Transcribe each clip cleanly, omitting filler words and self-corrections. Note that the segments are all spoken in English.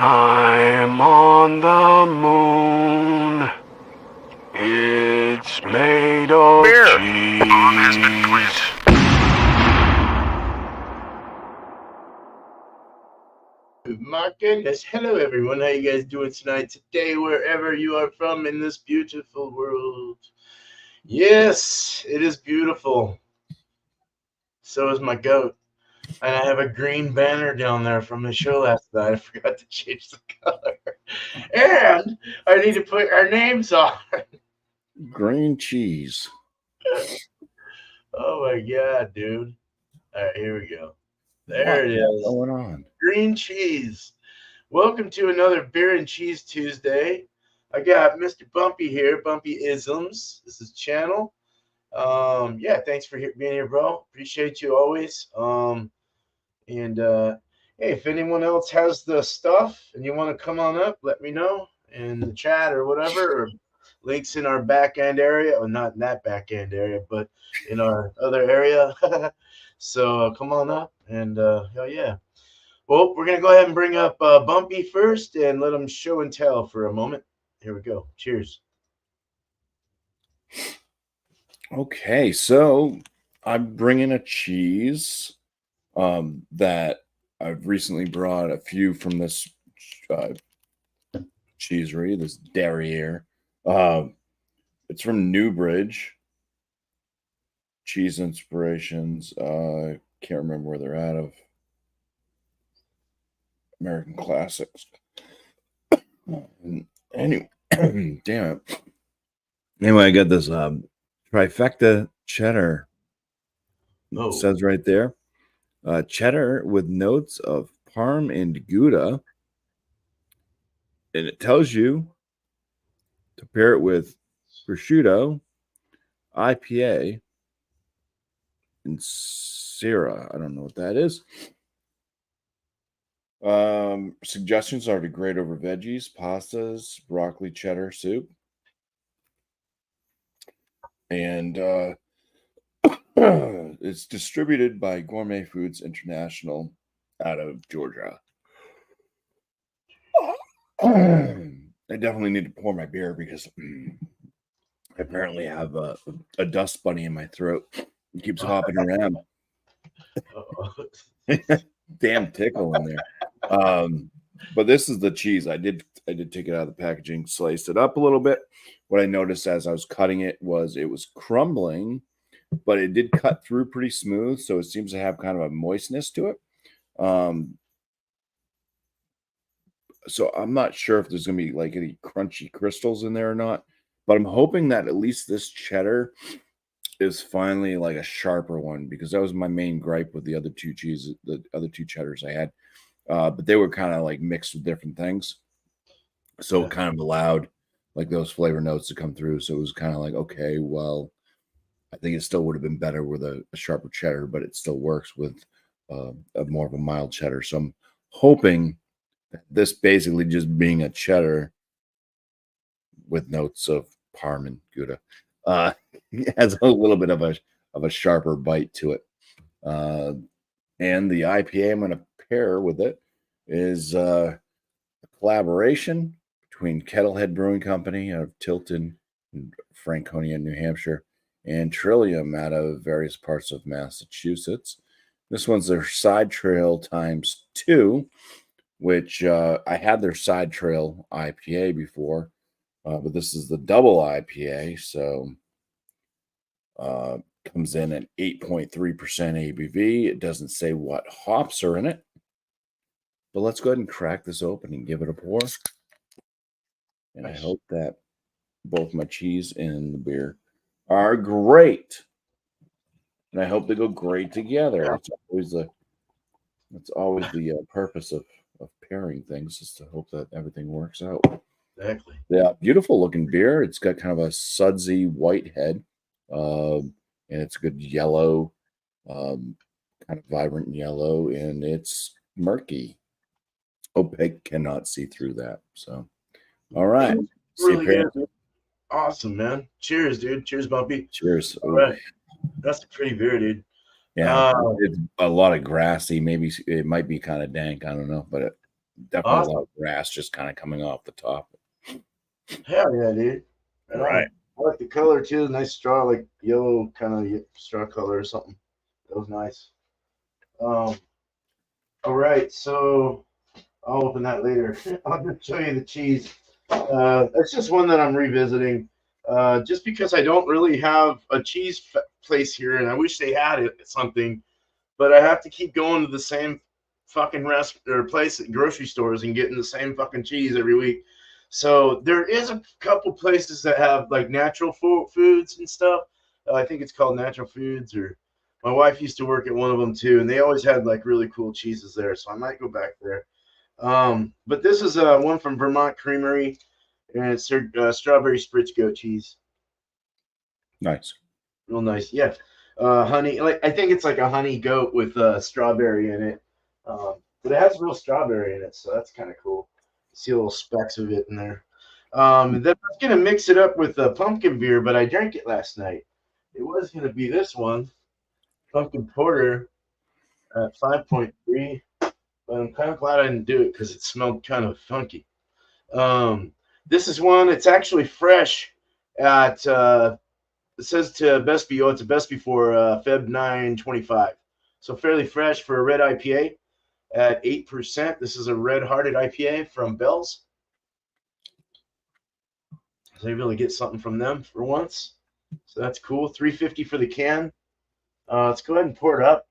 I'm on the moon. It's made of cheese. My goodness. Hello, everyone. How you guys doing tonight, today, wherever you are from in this beautiful world? Yes, it is beautiful. So is my goat. And I have a green banner down there from the show last night. I forgot to change the color. And I need to put our names on. Green cheese. Oh my god, dude. All right, here we go. There it is. What's going on? Green cheese. Welcome to another Beer and Cheese Tuesday. I got Mr. Bumpy here, Bumpy Isms. This is channel. Yeah, thanks for being here, bro. Appreciate you always. Hey, if anyone else has the stuff and you want to come on up, let me know in the chat or whatever. Or links in our back end area, or not in that back end area, but in our other area. So come on up and hell yeah. Well, we're gonna go ahead and bring up Bumpy first and let him show and tell for a moment. Here we go. Cheers. Okay, so I'm bringing a cheese that I've recently brought a few from this cheesery, this derriere. It's from Newbridge. Cheese Inspirations. Can't remember where they're out of. American Classics. Anyway, damn it. Anyway, I got this trifecta cheddar. Oh. It says right there. Cheddar with notes of Parm and Gouda. And it tells you to pair it with prosciutto, IPA, and Syrah. I don't know what that is. Suggestions are to grate over veggies, pastas, broccoli, cheddar soup. And it's distributed by Gourmet Foods International out of Georgia. I definitely need to pour my beer because I apparently have a dust bunny in my throat. It keeps hopping around. Damn tickle in there. But this is the cheese. I did take it out of the packaging, sliced it up a little bit. What I noticed as I was cutting it was crumbling, but it did cut through pretty smooth, so it seems to have kind of a moistness to it. So I'm not sure if there's going to be like any crunchy crystals in there or not, but I'm hoping that at least this cheddar is finally like a sharper one, because that was my main gripe with the other two cheeses, the other two cheddars I had. But they were kind of like mixed with different things. So it kind of allowed like those flavor notes to come through. So it was kind of like, okay, well, I think it still would have been better with a sharper cheddar, but it still works with a more of a mild cheddar. So I'm hoping that this basically just being a cheddar with notes of Parm and Gouda has a little bit of a sharper bite to it. And the IPA I'm going to pair with it is a collaboration between Kettlehead Brewing Company out of Tilton and Franconia, New Hampshire, and Trillium out of various parts of Massachusetts. This one's their Side Trail ×2, which I had their Side Trail IPA before, but this is the double IPA, so comes in at 8.3% ABV. It doesn't say what hops are in it, but let's go ahead and crack this open and give it a pour. And I hope that both my cheese and the beer are great. And I hope they go great together. Yeah. That's always the purpose of pairing things, is to hope that everything works out. Exactly. Yeah, beautiful looking beer. It's got kind of a sudsy white head, and it's a good yellow, kind of vibrant yellow, and it's murky. Opaque, cannot see through that. So, all right. Really good. Awesome, man. Cheers, dude. Cheers, Bumpy. Cheers. All right. That's a pretty beer, dude. Yeah, it's a lot of grassy. Maybe it might be kind of dank. I don't know, but Definitely a lot of grass just kind of coming off the top. Hell yeah, dude. Right. I like the color too. Nice straw, like yellow kind of straw color or something. That was nice. All right, so I'll open that later. I'll just show you the cheese. It's just one that I'm revisiting. Just because I don't really have a cheese place here, and I wish they had it something, but I have to keep going to the same fucking place at grocery stores and getting the same fucking cheese every week. So there is a couple places that have like natural foods and stuff. I think it's called Natural Foods, or my wife used to work at one of them too, and they always had like really cool cheeses there. So I might go back there. But this is one from Vermont Creamery, and it's their strawberry spritz goat cheese. Nice. Real nice. Yeah. Honey, like I think it's like a honey goat with strawberry in it. But it has real strawberry in it, so that's kind of cool. See little specks of it in there. Then I was gonna mix it up with pumpkin beer, but I drank it last night. It was gonna be this one, pumpkin porter at 5.3, but I'm kind of glad I didn't do it because it smelled kind of funky. This is one. It's actually fresh at. It says to best be. Oh, it's a best before Feb 9/25. So fairly fresh for a red IPA at 8%. This is a red-hearted IPA from Bell's. So they really get something from them for once. So that's cool. $3.50 for the can. Let's go ahead and pour it up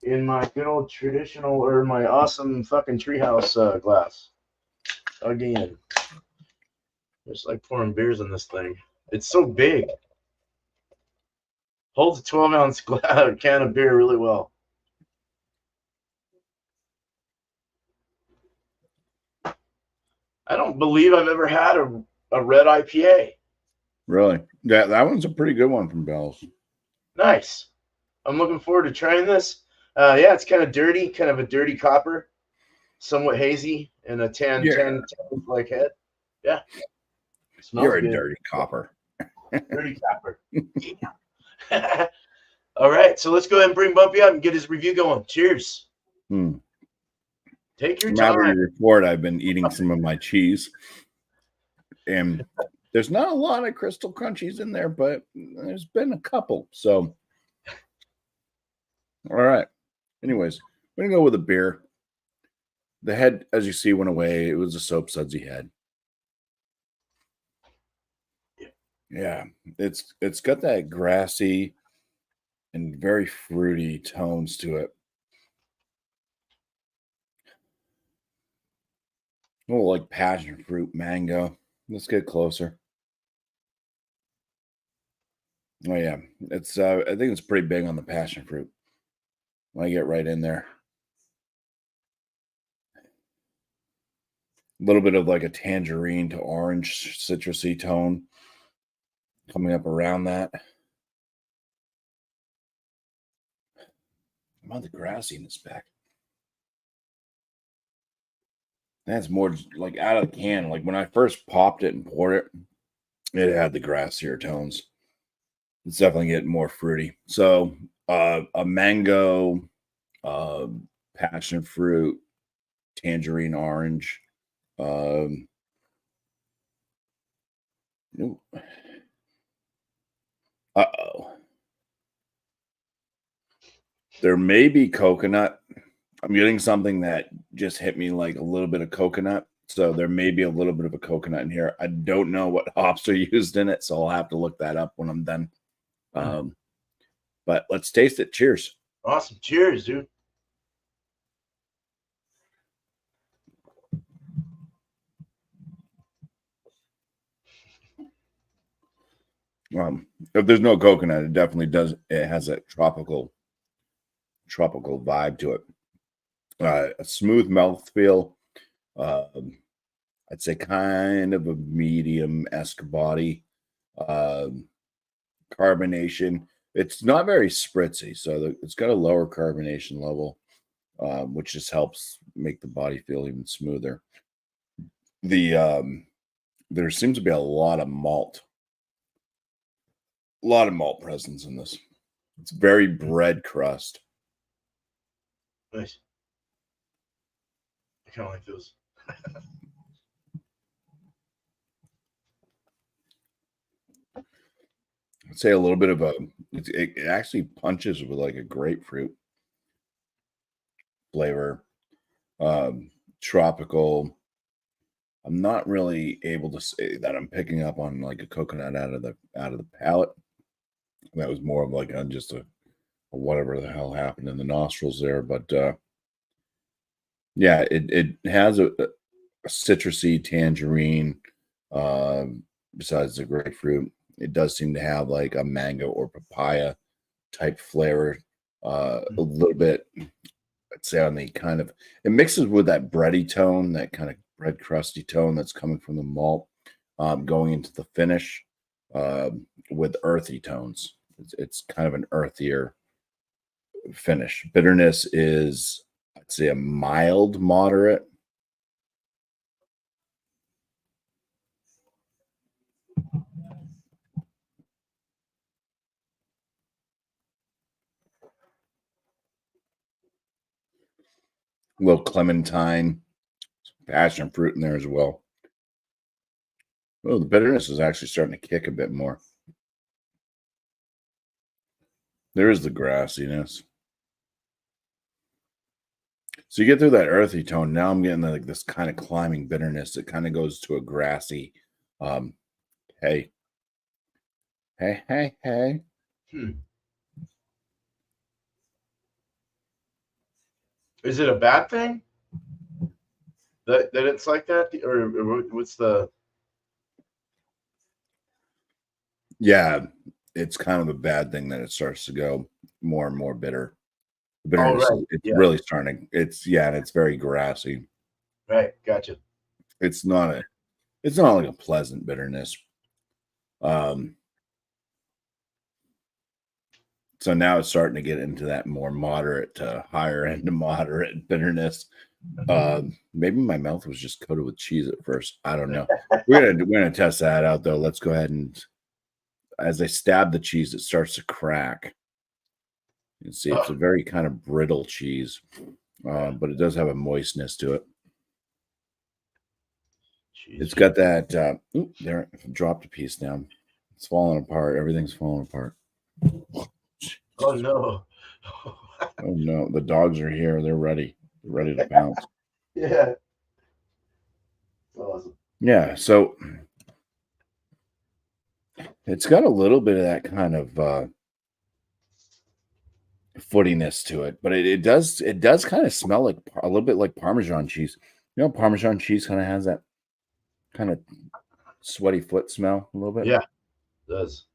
in my good old traditional, or my awesome fucking treehouse glass. Again. Just like pouring beers in this thing. It's so big. Holds a 12-ounce can of beer really well. I don't believe I've ever had a red IPA. Really? Yeah, that one's a pretty good one from Bell's. Nice. I'm looking forward to trying this. Yeah, it's kind of dirty, kind of a dirty copper, somewhat hazy, and a tan like head. Yeah. You're a dirty copper. Dirty copper. All right, so let's go ahead and bring Bumpy up and get his review going. Cheers. Take your time. After your report, I've been eating some of my cheese, and there's not a lot of Crystal Crunchies in there, but there's been a couple. So, all right. Anyways, we're gonna go with a beer. The head, as you see, went away. It was a soap sudsy head. Yeah, it's got that grassy and very fruity tones to it. Oh, like passion fruit, mango. Let's get closer. Oh yeah, it's I think it's pretty big on the passion fruit. When I get right in there, a little bit of like a tangerine to orange citrusy tone coming up around that. I'm on the grassiness back. That's more like out of the can. Like when I first popped it and poured it, it had the grassier tones. It's definitely getting more fruity. So a mango, passion fruit, tangerine orange. Uh-oh. There may be coconut. I'm getting something that just hit me like a little bit of coconut. So there may be a little bit of a coconut in here. I don't know what hops are used in it, so I'll have to look that up when I'm done. But let's taste it. Cheers. Awesome. Cheers, dude. If there's no coconut, it definitely does. It has a tropical vibe to it. A smooth mouthfeel. I'd say kind of a medium-esque body. Carbonation. It's not very spritzy, so it's got a lower carbonation level, which just helps make the body feel even smoother. There seems to be a lot of malt presence in this. It's very bread crust. Nice. I kind of like those. I'd say a little bit of it actually punches with like a grapefruit flavor, tropical. I'm not really able to say that I'm picking up on like a coconut out of the palate. That was more of like just a whatever the hell happened in the nostrils there, but yeah, it has a citrusy tangerine. Besides the grapefruit, it does seem to have like a mango or papaya type flavor. A little bit, I'd say on the kind of it mixes with that bready tone, that kind of bread crusty tone that's coming from the malt, going into the finish with earthy tones. It's kind of an earthier finish. Bitterness is, I'd say, a mild moderate. A little clementine, passion fruit in there as well. Oh, the bitterness is actually starting to kick a bit more. There is the grassiness. So you get through that earthy tone. Now I'm getting like this kind of climbing bitterness that kind of goes to a grassy, hey. Hmm. Is it a bad thing that it's like that, or what's the? Yeah, it's kind of a bad thing that it starts to go more and more bitter. The Oh, bitterness, right. it's Yeah. really starting. And it's very grassy. Right. Gotcha. It's not like a pleasant bitterness. So now it's starting to get into that more moderate to higher end moderate bitterness. Maybe my mouth was just coated with cheese at first. I don't know. We're gonna test that out though. Let's go ahead and as I stab the cheese, it starts to crack. You can see it's a very kind of brittle cheese, but it does have a moistness to it. It's got that. There, dropped a piece down. It's falling apart. Everything's falling apart. Oh no! Oh no! The dogs are here. They're ready. They're ready to pounce. Yeah. Awesome. Yeah. So it's got a little bit of that kind of footiness to it, but it does kind of smell like a little bit like Parmesan cheese. You know, Parmesan cheese kind of has that kind of sweaty foot smell a little bit. Yeah, it does.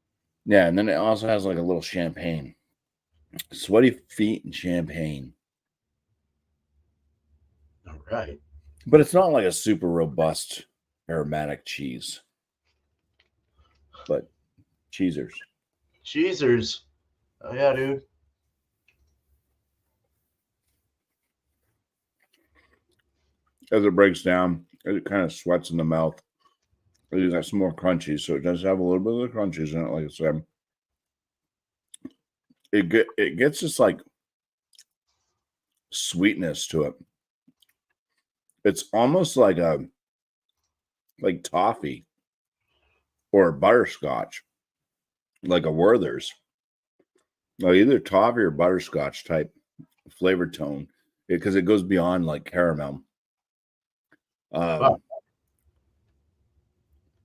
Yeah, and then it also has like a little champagne, sweaty feet and champagne. All right. But it's not like a super robust aromatic cheese. But cheesers. Cheesers. Oh yeah, dude. As it breaks down, it kind of sweats in the mouth. You got some more crunchies, so it does have a little bit of the crunchies in it, like I said. It gets this like sweetness to it. It's almost like toffee or butterscotch, like a Werther's. Like either toffee or butterscotch type flavor tone, because it goes beyond like caramel.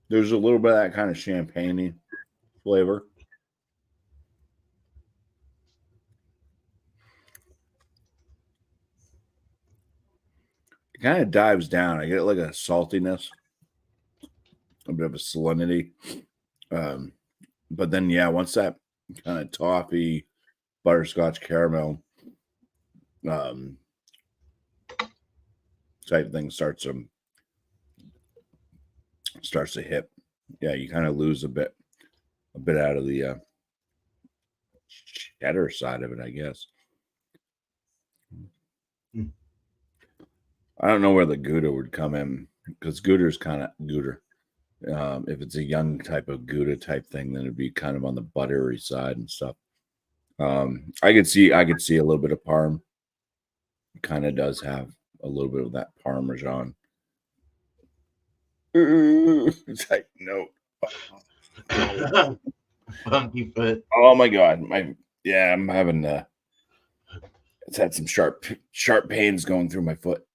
There's a little bit of that kind of champagne-y flavor. It kind of dives down. I get like a saltiness, a bit of a salinity. But then, yeah, once that kind of toffee, butterscotch, caramel type thing starts to hit, yeah, you kind of lose a bit out of the cheddar side of it, I guess. I don't know where the Gouda would come in, because Gouda is kind of Gouda. If it's a young type of Gouda type thing, then it'd be kind of on the buttery side and stuff. I could see a little bit of Parm. It kind of does have a little bit of that Parmesan It's like, no. Funky foot. Oh my god. I'm having it's had some sharp pains going through my foot.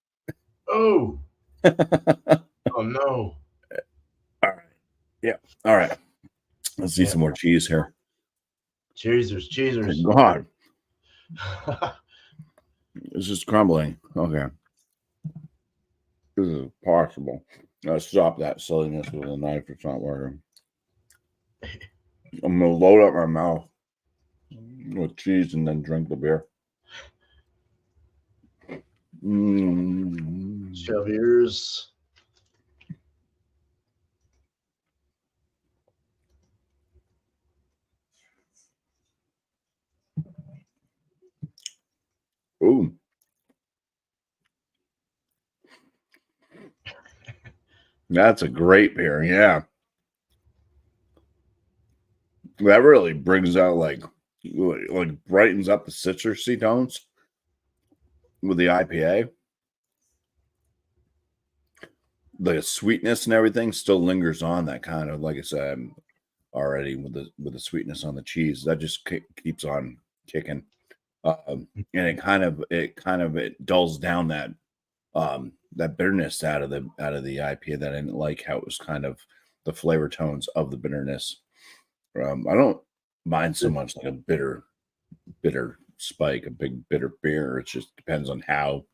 Oh, All oh no. right. Yeah. All right. Let's see some more cheese here. Cheesers. God. This is crumbling. Okay. This is possible. Let's stop that silliness with a knife. It's not working. I'm gonna load up my mouth with cheese and then drink the beer. Shove ears. Ooh. That's a great beer. Yeah. That really brings out like brightens up the citrusy tones with the IPA. The sweetness and everything still lingers on that kind of, like I said already, with the sweetness on the cheese. That just keeps on kicking. And it dulls down that bitterness out of the IPA that I didn't like, how it was kind of the flavor tones of the bitterness. I don't mind so much like a bitter spike, a big bitter beer. It just depends on how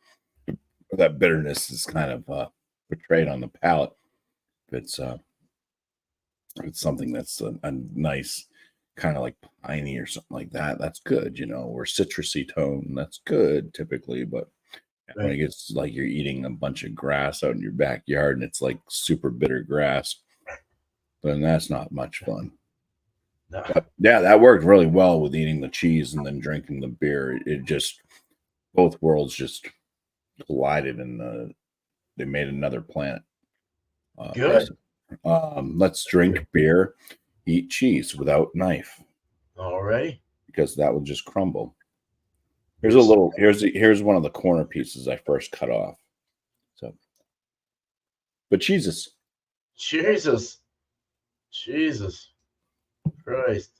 that bitterness is kind of portrayed on the palate. If it's something that's a nice kind of like piney or something like that, that's good, or citrusy tone, that's good typically. But when it gets like you're eating a bunch of grass out in your backyard and it's like super bitter grass, then that's not much fun. No. But yeah, that worked really well with eating the cheese and then drinking the beer. It just, both worlds just collided and they made another planet. Good. Let's drink beer, eat cheese without knife. All right. Because that will just crumble. Here's one of the corner pieces I first cut off. So, but Jesus Christ.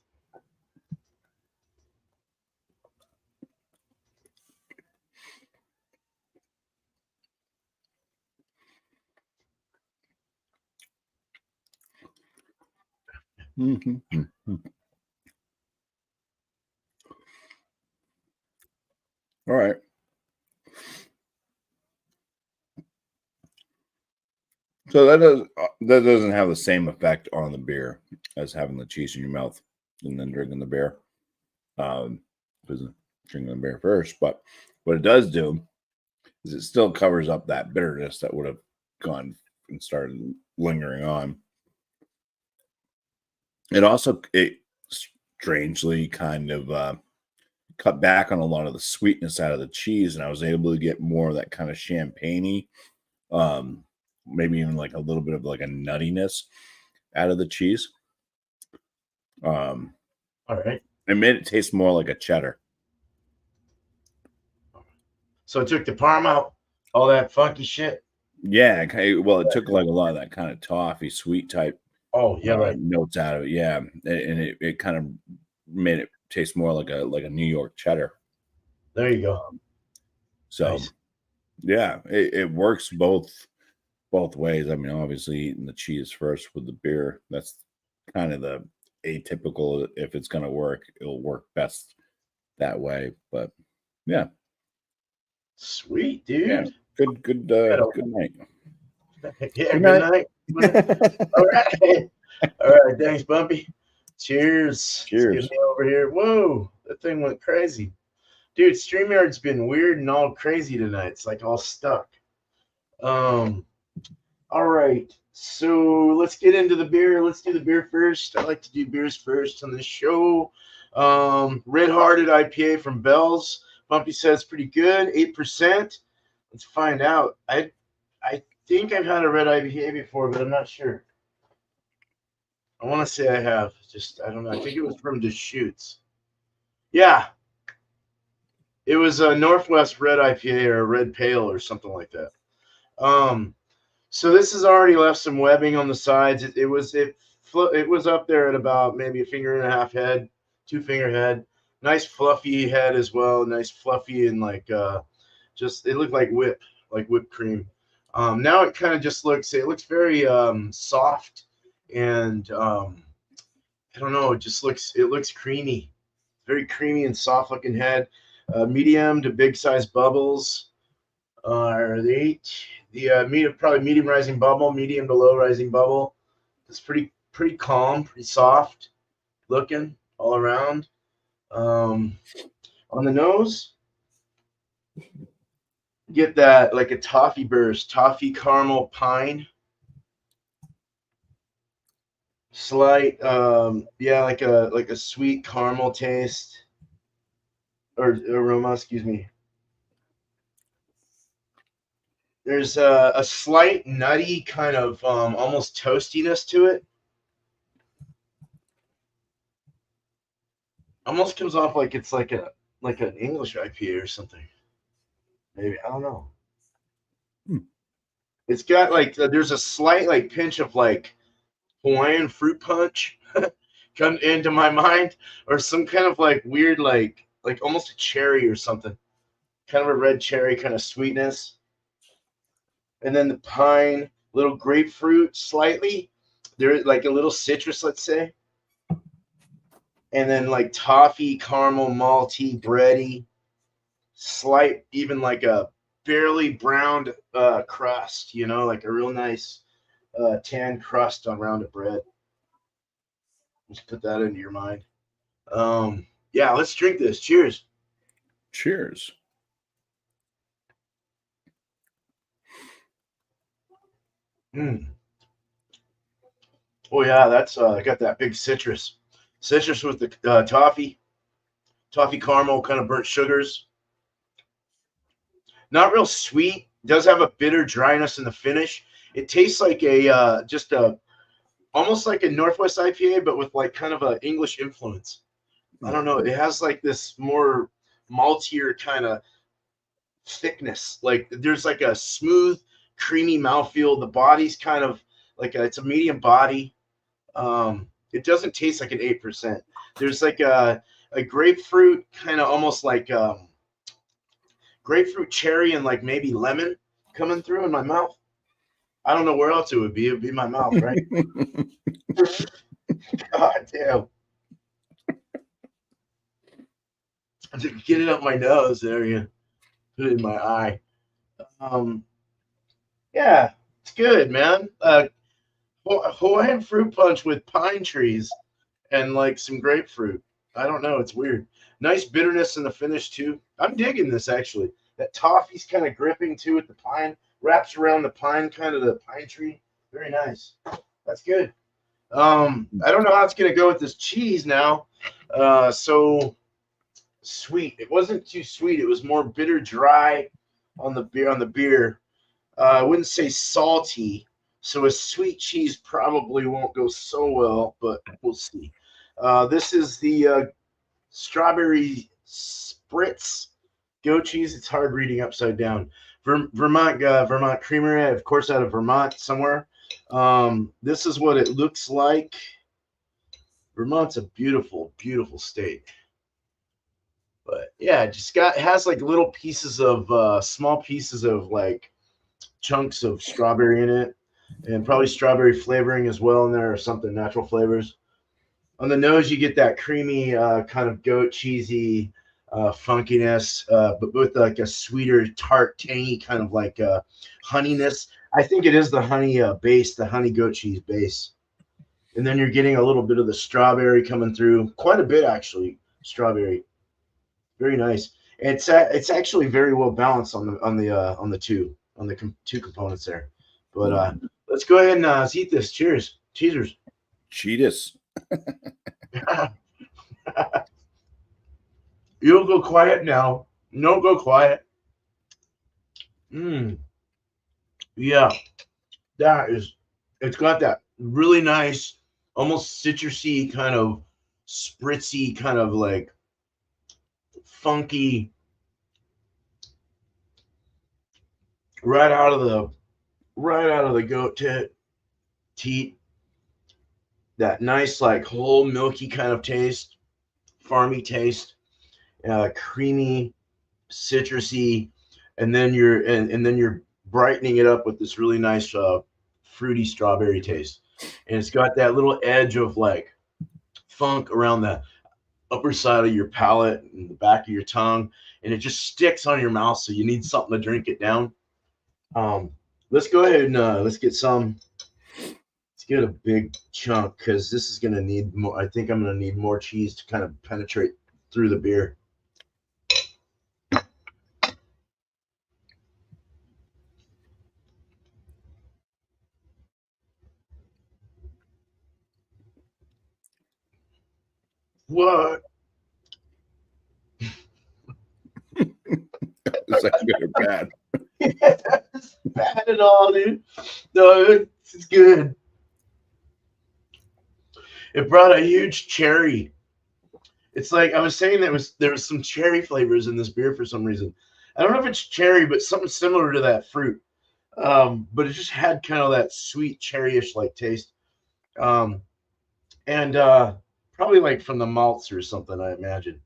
All right. So that doesn't have the same effect on the beer as having the cheese in your mouth and then drinking the beer. Because drinking the beer first, but what it does do is it still covers up that bitterness that would have gone and started lingering on. It strangely kind of cut back on a lot of the sweetness out of the cheese, and I was able to get more of that kind of champagne-y, maybe even like a little bit of like a nuttiness out of the cheese. All right. It made it taste more like a cheddar. So it took the parm out, all that funky shit. Yeah, well, it took like a lot of that kind of toffee, sweet type. Oh yeah, right. Notes out of it, yeah, and it kind of made it taste more like a New York cheddar. There you go. So, nice. Yeah, it works both ways. I mean, obviously eating the cheese first with the beer, that's kind of the atypical. If it's going to work, it'll work best that way. But yeah, sweet dude. Yeah, good night. Yeah, good night. All right. All right, thanks, Bumpy. Cheers. Cheers. Let's get me over here. Whoa, that thing went crazy. Dude, StreamYard's been weird and all crazy tonight. It's like all stuck. All right. So let's get into the beer. Let's do the beer first. I like to do beers first on the show. Red Hearted IPA from Bell's. Bumpy says pretty good, 8%. Let's find out. I think I've had a red IPA before, but I'm not sure. I want to say I have. I don't know. I think it was from Deschutes. Yeah. It was a Northwest Red IPA or a Red Pale or something like that. So this has already left some webbing on the sides. It was up there at about maybe a finger and a half head, 2 finger head. Nice fluffy head as well. Nice fluffy and like just it looked like whipped cream. Now it kind of just looks very soft and I don't know. It looks creamy, very creamy and soft looking head. Medium to big size bubbles are the eight. The probably medium rising bubble, medium to low rising bubble. It's pretty calm, pretty soft looking all around. On the nose, get that like a toffee burst, toffee caramel pine. Slight, yeah, like a sweet caramel taste or aroma. Excuse me. There's a slight nutty kind of almost toastiness to it. Almost comes off like it's like an English IPA or something. Maybe I don't know. It's got like there's a slight like pinch of like Hawaiian fruit punch come into my mind, or some kind of like weird like almost a cherry or something, kind of a red cherry kind of sweetness. And then the pine, little grapefruit, slightly. There like a little citrus, let's say. And then like toffee, caramel, malty, bready, slight, even like a barely browned crust, like a real nice tan crust on rounded bread. Just put that into your mind. Yeah, let's drink this. Cheers. Cheers. Oh yeah, that's got that big citrus with the toffee caramel, kind of burnt sugars. Not real sweet. Does have a bitter dryness in the finish. It tastes like a just a almost like a Northwest IPA, but with like kind of an English influence. I don't know. It has like this more maltier kind of thickness. Like there's like a smooth, creamy mouthfeel. The body's kind of like it's a medium body. It doesn't taste like an 8%. There's like a grapefruit, kind of almost like grapefruit, cherry, and like maybe lemon coming through in my mouth. I don't know where else it would be. It would be my mouth, right? God damn. Get it up my nose there, you put it in my eye. Yeah, it's good, man. Hawaiian fruit punch with pine trees and like some grapefruit. I don't know. It's weird. Nice bitterness in the finish too. I'm digging this actually. That toffee's kind of gripping too with the pine. Wraps around the pine, kind of the pine tree. Very nice. That's good. I don't know how it's gonna go with this cheese now. So sweet. It wasn't too sweet. It was more bitter, dry on the beer. I wouldn't say salty. So a sweet cheese probably won't go so well, but we'll see. This is the strawberry spritz goat cheese. It's hard reading upside down. Vermont Creamery, of course, out of Vermont somewhere. This is what it looks like. Vermont's a beautiful, beautiful state. But yeah, it just has like little pieces of small pieces of like chunks of strawberry in it, and probably strawberry flavoring as well in there, or something, natural flavors. On the nose, you get that creamy kind of goat cheesy funkiness, but with like a sweeter, tart, tangy kind of like honeyness. I think it is the honey base, the honey goat cheese base. And then you're getting a little bit of the strawberry coming through, quite a bit actually. Strawberry, very nice. It's actually very well balanced on the two components there. But let's go ahead and eat this. Cheers, cheesers. Cheetus. You'll go quiet now. No, go quiet. Yeah, it's got that really nice, almost citrusy kind of spritzy kind of like funky right out of right out of the goat teat. That nice, like whole milky kind of taste, farmy taste, creamy, citrusy, and then you're brightening it up with this really nice fruity strawberry taste. And it's got that little edge of like funk around the upper side of your palate and the back of your tongue, and it just sticks on your mouth. So you need something to drink it down. Let's go ahead and let's get a big chunk because this is gonna need more. I think I'm gonna need more cheese to kind of penetrate through the beer. What? Is that good or bad? It's bad at all, dude. No, it's good. It brought a huge cherry. It's like I was saying there was some cherry flavors in this beer for some reason. I don't know if it's cherry, but something similar to that fruit. But it just had kind of that sweet cherryish like taste. And probably like from the malts or something, I imagine.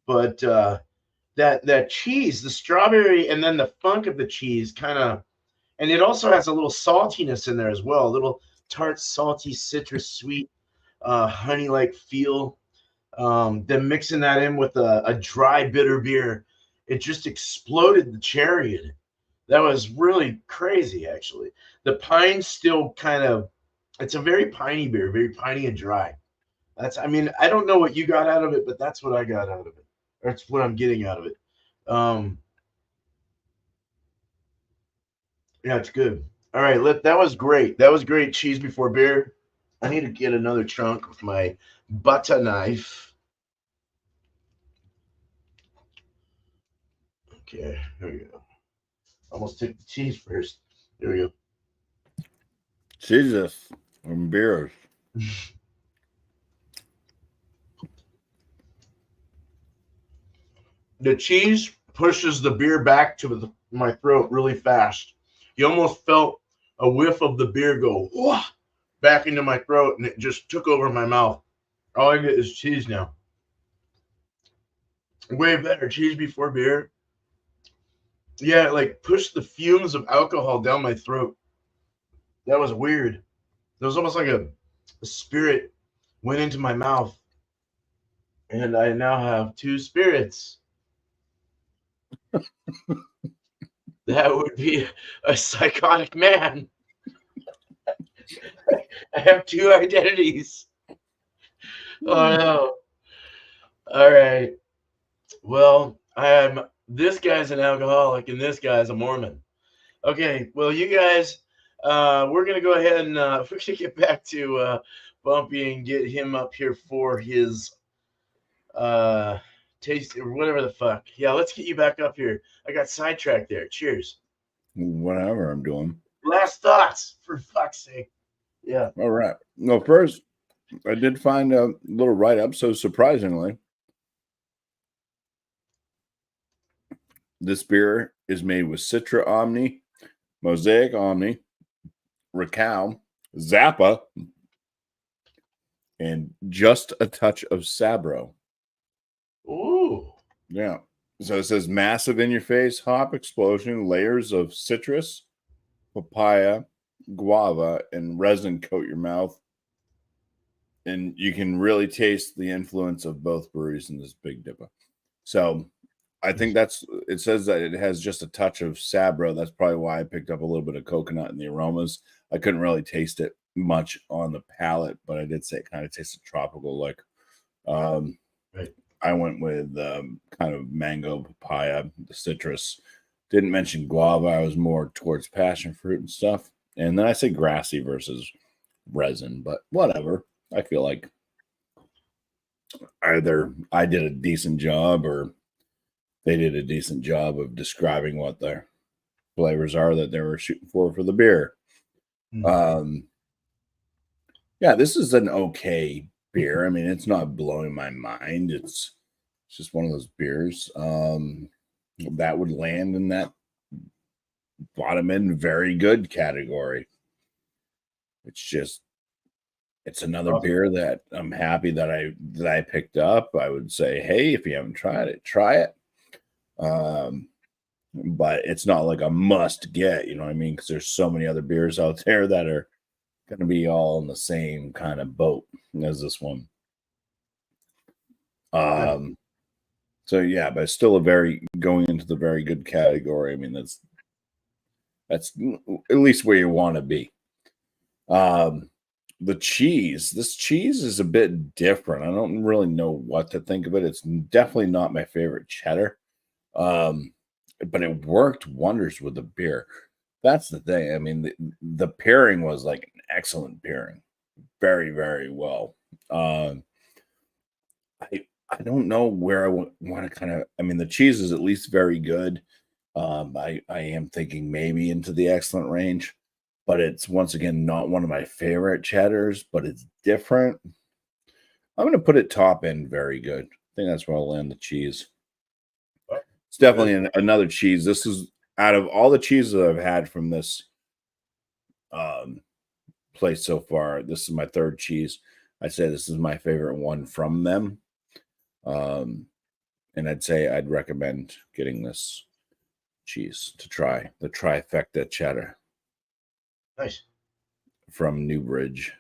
But that cheese, the strawberry, and then the funk of the cheese kind of, and it also has a little saltiness in there as well, a little tart, salty, citrus, sweet, honey-like feel. Then mixing that in with a dry, bitter beer, it just exploded the cherry in it. That was really crazy, actually. The pine still kind of, it's a very piney beer, very piney and dry. I mean, I don't know what you got out of it, but that's what I got out of it. That's what I'm getting out of it. Yeah, it's good. All right, that was great. That was great. Cheese before beer. I need to get another chunk with my butter knife. Okay, here we go. Almost took the cheese first. There we go. Jesus, and beers. The cheese pushes the beer back to my throat really fast. You almost felt a whiff of the beer go wah, back into my throat, and it just took over my mouth. All I get is cheese now. Way better. Cheese before beer. Yeah, it like pushed the fumes of alcohol down my throat. That was weird. It was almost like a spirit went into my mouth, and I now have two spirits. That would be a psychotic man. I have two identities. Oh no. All right. Well, this guy's an alcoholic and this guy's a Mormon. Okay. Well, you guys, we're gonna go ahead and we're gonna get back to Bumpy and get him up here for his taste or whatever the fuck. Yeah, let's get you back up here. I got sidetracked there. Cheers. Whatever I'm doing. Last thoughts, for fuck's sake. Yeah. All right. Well, first, I did find a little write-up. So surprisingly, this beer is made with Citra Omni, Mosaic Omni, Racal, Zappa, and just a touch of Sabro. Ooh. Yeah. So it says massive in your face hop explosion, layers of citrus, papaya, guava, and resin coat your mouth. And you can really taste the influence of both breweries in this Big Dipper. So I think it says that it has just a touch of Sabro. That's probably why I picked up a little bit of coconut in the aromas. I couldn't really taste it much on the palate, but I did say it kind of tasted tropical. Like Right. I went with kind of mango, papaya, the citrus. Didn't mention guava. I was more towards passion fruit and stuff. And then I say grassy versus resin, but whatever. I feel like either I did a decent job or they did a decent job of describing what their flavors are that they were shooting for the beer. Mm-hmm. Yeah, this is an okay beer. I mean, it's not blowing my mind. It's just one of those beers that would land in that bottom end very good category. It's another beer that I'm happy that I picked up. I would say, hey, if you haven't tried it, try it. But it's not like a must get, you know what I mean? Because there's so many other beers out there that are going to be all in the same kind of boat as this one. So yeah, but it's still going into the very good category. I mean, that's at least where you want to be. The cheese, this cheese is a bit different. I don't really know what to think of it. It's definitely not my favorite cheddar. But it worked wonders with the beer. That's the thing. I mean, the pairing was like an excellent pairing. Very, very well. I don't know where I want to kind of. I mean, the cheese is at least very good. I am thinking maybe into the excellent range, but it's once again not one of my favorite cheddars. But it's different. I'm going to put it top end very good. I think that's where I'll land the cheese. It's definitely another cheese. This is out of all the cheeses that I've had from this place so far. This is my third cheese. I'd say this is my favorite one from them. And I'd say I'd recommend getting this cheese to try the trifecta cheddar. Nice. From Newbridge.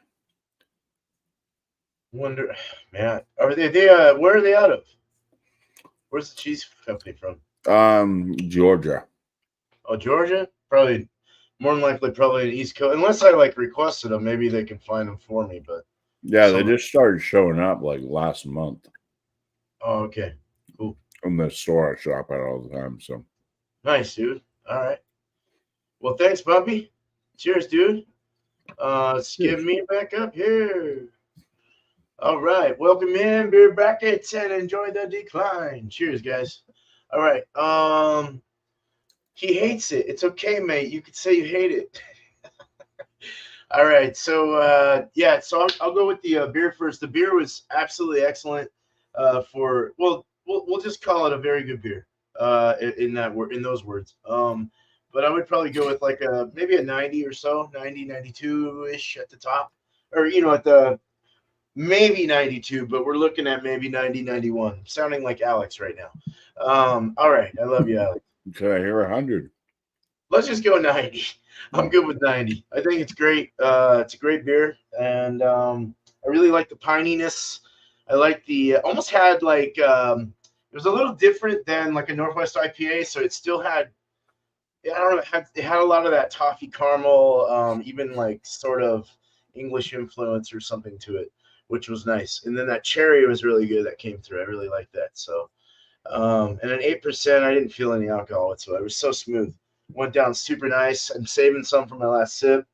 Wonder, man, are they where are they out of? Where's the cheese company from? Georgia. Oh, Georgia? Probably more than likely probably the East Coast. Unless I like requested them, maybe they can find them for me. But yeah, they just started showing up like last month. Oh, okay. Cool. In the store I shop at all the time. So nice, dude. All right. Well, thanks, Bumpy. Cheers, dude. Let's get me back up here. All right. Welcome in, beer brackets, and enjoy the decline. Cheers, guys. All right. He hates it. It's okay, mate. You could say you hate it. All right. So yeah. So I'll go with the beer first. The beer was absolutely excellent. We'll just call it a very good beer. In those words. But I would probably go with like maybe a 90 or so, 90, 92-ish at the top, or at the maybe 92, but we're looking at maybe 90, 91. Sounding like Alex right now. All right, I love you, Alex. Could I hear 100? Let's just go 90. I'm good with 90. I think it's great. It's a great beer, and I really like the pininess. I like the almost had like it was a little different than like a Northwest IPA, so it still had. I don't know. It had a lot of that toffee caramel, even like sort of English influence or something to it, which was nice. And then that cherry was really good that came through. I really liked that. So, and an 8%, I didn't feel any alcohol whatsoever. It was so smooth. Went down super nice. I'm saving some for my last sip.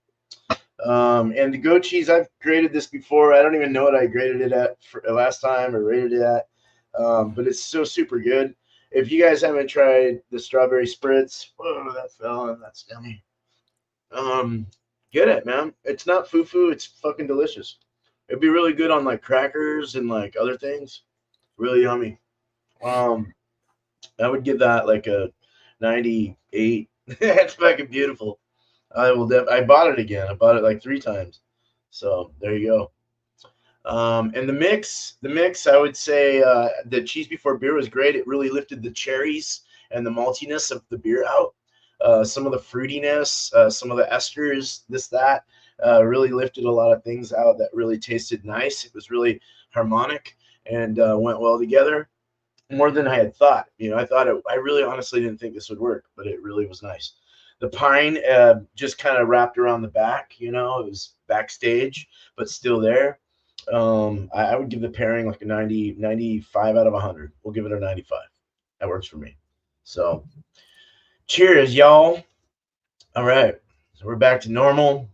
And the goat cheese, I've graded this before. I don't even know what I graded it at for last time or rated it at, but it's so super good. If you guys haven't tried the strawberry spritz, whoa, that fell and that's yummy. Get it, man. It's not foo-foo. It's fucking delicious. It'd be really good on like crackers and like other things. Really yummy. I would give that like a 98. That's fucking beautiful. I bought it again. I bought it like 3 times. So there you go. And the mix, I would say the cheese before beer was great. It really lifted the cherries and the maltiness of the beer out. Some of the fruitiness, some of the esters, that really lifted a lot of things out that really tasted nice. It was really harmonic and went well together. More than I had thought. I really honestly didn't think this would work, but it really was nice. The pine just kind of wrapped around the back, it was backstage, but still there. I would give the pairing like a 90, 95 out of 100. We'll give it a 95. That works for me. So cheers, y'all. All right. So we're back to normal.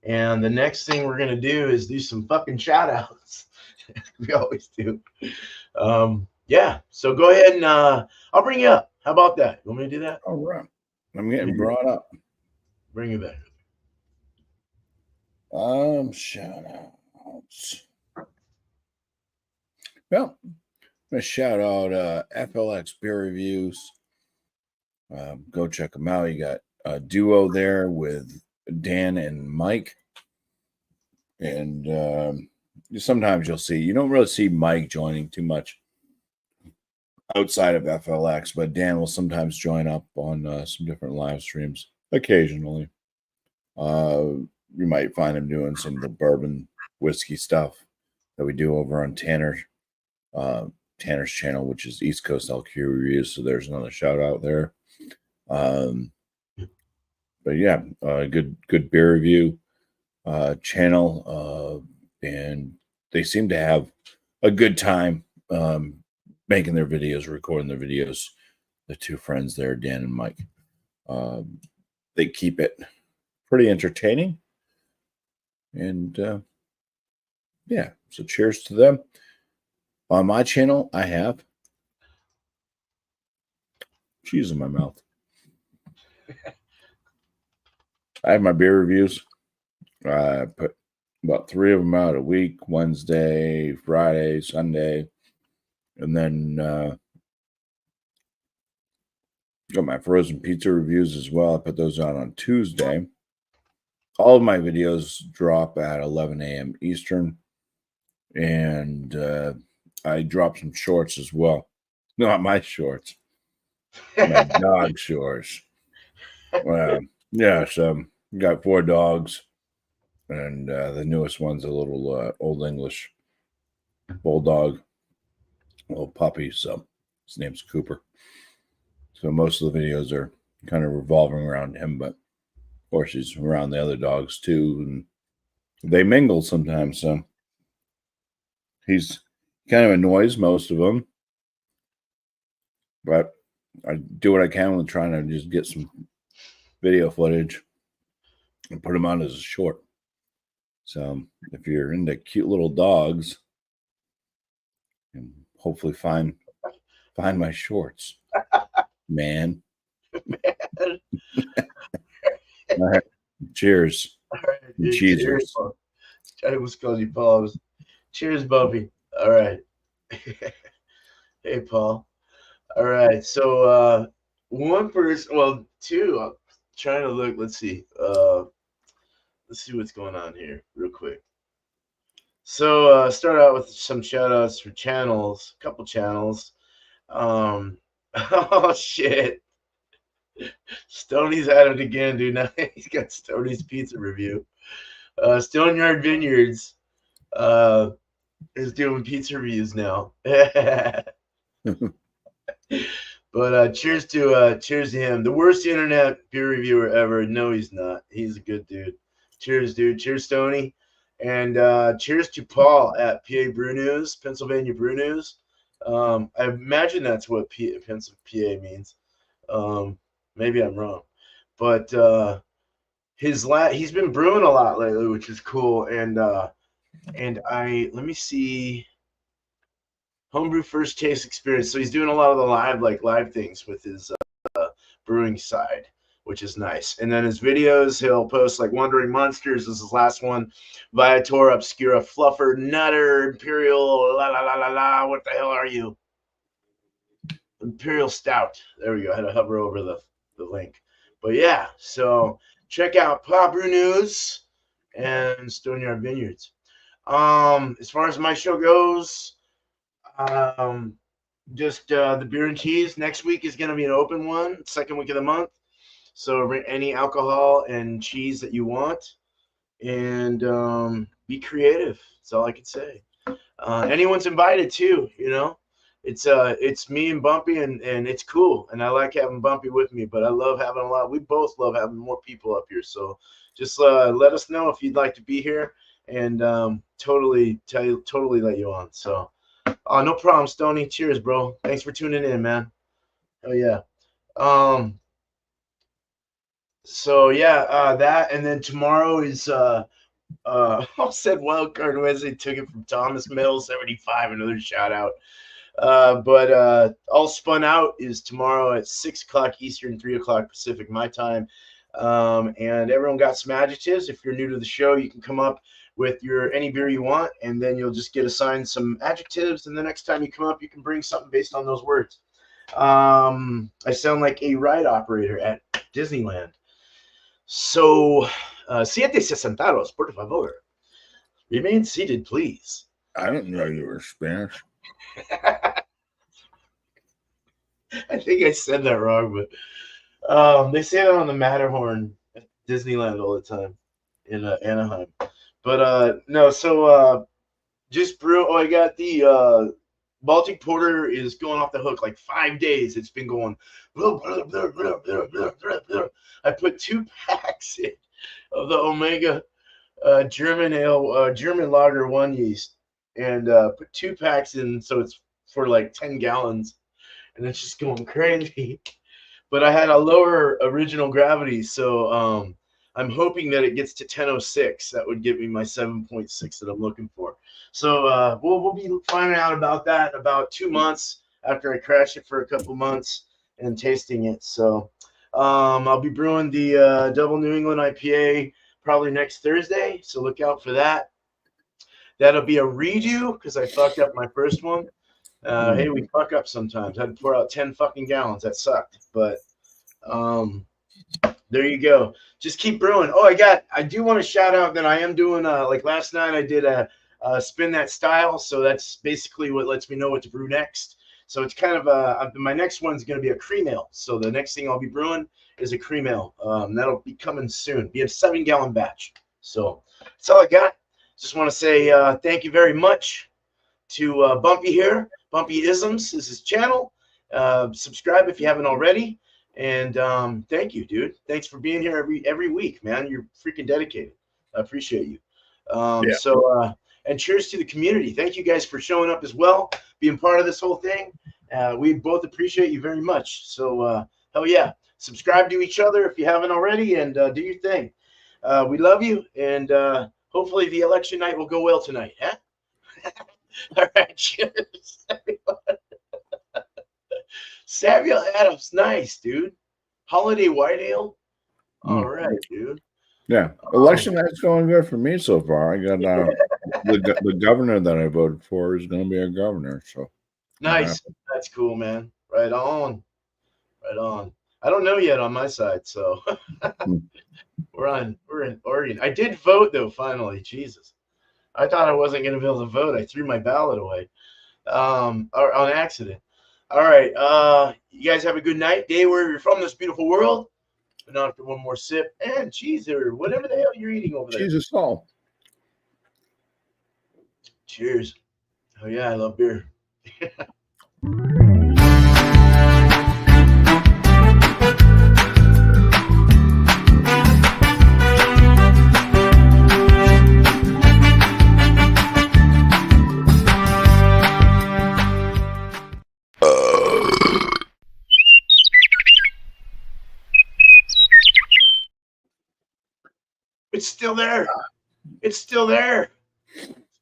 And the next thing we're going to do is do some fucking shout outs. We always do. Yeah. So go ahead and I'll bring you up. How about that? You want me to do that? All right. I'm getting brought up. Bring you back. Shout outs. Well, I'm gonna shout out FLX Beer Reviews. Go check them out. You got duo there with Dan and Mike. And sometimes you don't really see Mike joining too much outside of FLX, but Dan will sometimes join up on some different live streams occasionally. You might find him doing some of the bourbon whiskey stuff that we do over on Tanner's channel, which is East Coast LQ Reviews. So there's another shout out there. But yeah, good beer review channel, and they seem to have a good time making their videos, recording their videos. The two friends there, Dan and Mike, they keep it pretty entertaining, and yeah, so cheers to them. On my channel, I have cheese in my mouth. I have my beer reviews. I put about 3 of them out a week: Wednesday, Friday, Sunday, and then got my frozen pizza reviews as well. I put those out on Tuesday. All of my videos drop at 11 a.m. Eastern, and I dropped some shorts as well. Not my shorts, my dog shorts. Yeah, so got 4 dogs, and the newest one's a little Old English bulldog, a little puppy. So his name's Cooper. So most of the videos are kind of revolving around him, but of course he's around the other dogs too, and they mingle sometimes. So he's kind of annoys most of them, but I do what I can with trying to just get some video footage and put them on as a short. So if you're into cute little dogs, and hopefully find my shorts, man. All right. Cheers. All right, dude, Cheers. cheers. I almost called you Paul. Cheers, Bumpy. All right. Hey, Paul. All right. So one person, well, 2. I'm trying to look. Let's see. Let's see what's going on here real quick. So start out with some shout outs for channels, a couple channels. Oh shit. Stoney's at it again, dude. Now he's got Stoney's pizza review. Stoneyard Vineyards is doing pizza reviews now. But cheers to him. The worst internet beer reviewer ever. No, he's not. He's a good dude. Cheers, dude. Cheers, Stoney. And cheers to Paul at PA Brew News, Pennsylvania Brew News. I imagine that's what PA means. Maybe I'm wrong, but he's been brewing a lot lately, which is cool. And let me see, homebrew first taste experience. So he's doing a lot of the live things with his brewing side, which is nice. And then his videos, he'll post like Wandering Monsters. This is his last one. Viator, Obscura, Fluffer, Nutter, Imperial, la la la la la. What the hell are you? Imperial Stout. There we go. I had to hover over the link. But yeah, so check out Paw Brew News and Stoneyard Vineyards. As far as my show goes, just the beer and cheese next week is going to be an open one, second week of the month. So any alcohol and cheese that you want, and be creative. That's all I can say. Anyone's invited too, you know. It's me and Bumpy, and it's cool, and I like having Bumpy with me, but I love having we both love having more people up here. So just let us know if you'd like to be here, and totally let you on. So no problem, Stoney. Cheers, bro. Thanks for tuning in, man. Oh yeah. So yeah, that, and then tomorrow is I said Wildcard Wednesday, took it from Thomas Middle 75, another shout out. But All Spun Out is tomorrow at 6 o'clock Eastern, 3 o'clock Pacific, my time. And everyone got some adjectives. If you're new to the show, you can come up with any beer you want, and then you'll just get assigned some adjectives. And the next time you come up, you can bring something based on those words. I sound like a ride operator at Disneyland. So, siete sentados, por favor. Remain seated, please. I didn't know you were Spanish. I think I said that wrong, but they say that on the Matterhorn at Disneyland all the time in Anaheim. But no, so just brew. Oh, I got the Baltic Porter is going off the hook like 5 days. It's been going. I put 2 packs in of the Omega German ale, German lager 1 yeast, and put 2 packs in, so it's for like 10 gallons, and it's just going crazy. But I had a lower original gravity, so I'm hoping that it gets to 1006. That would give me my 7.6 that I'm looking for. So we'll be finding out about that in about 2 months after I crash it for a couple months and tasting it. So I'll be brewing the Double New England IPA probably next Thursday, so look out for that. That'll be a redo because I fucked up my first one. Hey, we fuck up sometimes. I had to pour out 10 fucking gallons. That sucked. But there you go. Just keep brewing. Oh, I do want to shout out that I am doing like last night I did a spin that style. So that's basically what lets me know what to brew next. So it's kind of my next one's going to be a cream ale. So the next thing I'll be brewing is a cream ale. That'll be coming soon. Be a 7-gallon batch. So that's all I got. Just want to say thank you very much to Bumpy here. Bumpy Isms is his channel. Subscribe if you haven't already. And thank you, dude. Thanks for being here every week, man. You're freaking dedicated. I appreciate you. Yeah. So and cheers to the community. Thank you guys for showing up as well, being part of this whole thing. We both appreciate you very much. So hell yeah. Subscribe to each other if you haven't already, and do your thing. We love you, and hopefully the election night will go well tonight. Huh? All right, cheers. Samuel Adams, nice, dude. Holiday White Ale. All right, dude. Yeah, election night's going good for me so far. I got the governor that I voted for is going to be a governor. So nice. That's cool, man. Right on. Right on. I don't know yet on my side, so we're in Oregon. I did vote though. Finally, Jesus. I thought I wasn't going to be able to vote. I threw my ballot away on accident. All right. You guys have a good night, day, wherever you're from this beautiful world. And after one more sip and cheese or whatever the hell you're eating over there. Jesus, all. Cheers. Oh, yeah, I love beer. It's still there. It's still there.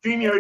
StreamYard